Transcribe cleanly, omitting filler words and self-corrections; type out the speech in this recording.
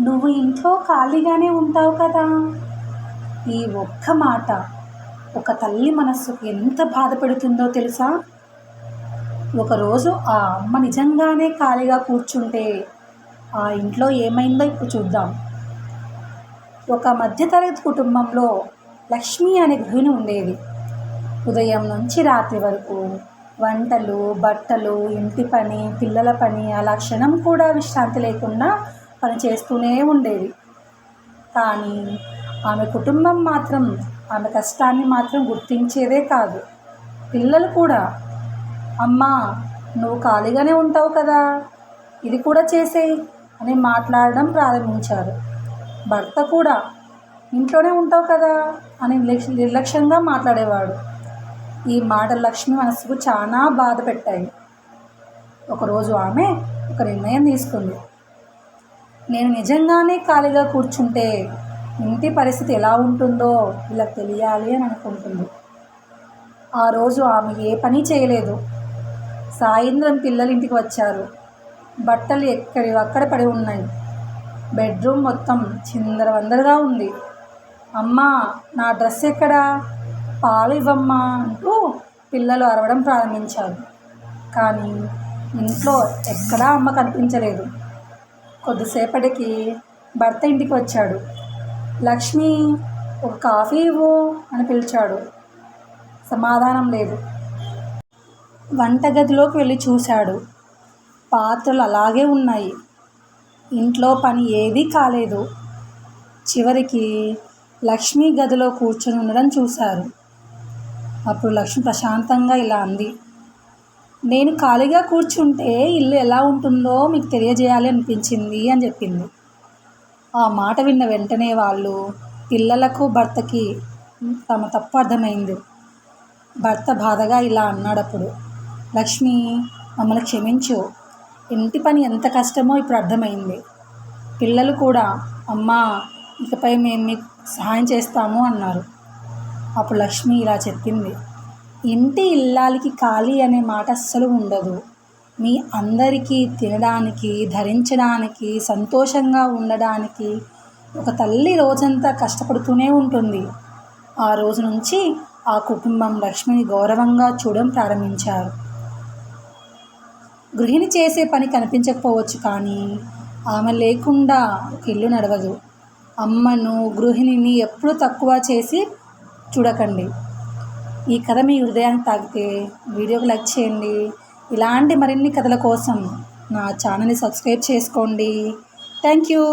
నువ్వు ఇంట్లో ఖాళీగానే ఉంటావు కదా. ఈ ఒక్క మాట ఒక తల్లి మనస్సుకు ఎంత బాధ పెడుతుందో తెలుసా. ఒకరోజు ఆ అమ్మ నిజంగానే ఖాళీగా కూర్చుంటే ఆ ఇంట్లో ఏమైందో ఇప్పుడు చూద్దాం. ఒక మధ్యతరగతి కుటుంబంలో లక్ష్మి అనే గృహిణి ఉండేది. ఉదయం నుంచి రాత్రి వరకు వంటలు, బట్టలు, ఇంటి పని, పిల్లల పని, అలా క్షణం కూడా విశ్రాంతి లేకుండా పని చేస్తూనే ఉండేది. కానీ ఆమె కుటుంబం మాత్రం ఆమె కష్టాన్ని మాత్రం గుర్తించేదే కాదు. పిల్లలు కూడా, అమ్మా నువ్వు ఖాళీగానే ఉంటావు కదా, ఇది కూడా చేసేయి అని మాట్లాడడం ప్రారంభించారు. భర్త కూడా ఇంట్లోనే ఉంటావు కదా అని నిర్లక్ష్యంగా మాట్లాడేవాడు. ఈ మాటలు లక్ష్మి మనసుకు చాలా బాధ పెట్టాయి. ఒకరోజు ఆమె ఒక నిర్ణయం తీసుకుంది. నేను నిజంగానే ఖాళీగా కూర్చుంటే ఇంటి పరిస్థితి ఎలా ఉంటుందో వీళ్ళకి తెలియాలి అని అనుకుంటుంది. ఆ రోజు ఆమె ఏ పని చేయలేదు. సాయంత్రం పిల్లలు ఇంటికి వచ్చారు. బట్టలు ఎక్కడివక్కడ పడి ఉన్నాయి. బెడ్రూమ్ మొత్తం చిందరవందరగా ఉంది. అమ్మా నా డ్రెస్ ఎక్కడా, పాలు ఇవ్వమ్మా అంటూ పిల్లలు అరవడం ప్రారంభించారు. కానీ ఇంట్లో ఎక్కడా అమ్మ కనిపించలేదు. కొద్దిసేపటికి భర్త ఇంటికి వచ్చాడు. లక్ష్మి ఒక కాఫీ ఇవ్వు అని పిలిచాడు. సమాధానం లేదు. వంటగదిలోకి వెళ్ళి చూశాడు. పాత్రలు అలాగే ఉన్నాయి. ఇంట్లో పని ఏదీ కాలేదు. చివరికి లక్ష్మి గదిలో కూర్చొని ఉండడం చూశారు. అప్పుడు లక్ష్మి ప్రశాంతంగా ఇలా అంది, నేను ఖాళీగా కూర్చుంటే ఇల్లు ఎలా ఉంటుందో మీకు తెలియజేయాలి అనిపించింది అని చెప్పింది. ఆ మాట విన్న వెంటనే వాళ్ళు పిల్లలకు, భర్తకి తమ తప్పు అర్థమైంది. భర్త బాధగా ఇలా అన్నాడప్పుడు, లక్ష్మి మమ్మల్ని క్షమించు, ఇంటి పని ఎంత కష్టమో ఇప్పుడు అర్థమైంది. పిల్లలు కూడా అమ్మా ఇకపై మేము మీకు సహాయం చేస్తాము అన్నారు. అప్పుడు లక్ష్మి ఇలా చెప్పింది, ఇంటి ఇల్లాలికి ఖాళీ అనే మాట అస్సలు ఉండదు. మీ అందరికీ తినడానికి, ధరించడానికి, సంతోషంగా ఉండడానికి ఒక తల్లి రోజంతా కష్టపడుతూనే ఉంటుంది. ఆ రోజు నుంచి ఆ కుటుంబం లక్ష్మిని గౌరవంగా చూడడం ప్రారంభించారు. గృహిణి చేసే పని కనిపించకపోవచ్చు, కానీ ఆమె లేకుండా ఒక ఇల్లు నడవదు. అమ్మను, గృహిణిని ఎప్పుడూ తక్కువ చేసి చూడకండి. ఈ కథ మీ హృదయాన్ని తాకితే వీడియోకి లైక్ చేయండి. ఇలాంటి మరిన్ని కథల కోసం నా ఛానల్ని సబ్స్క్రైబ్ చేసుకోండి. Thank you.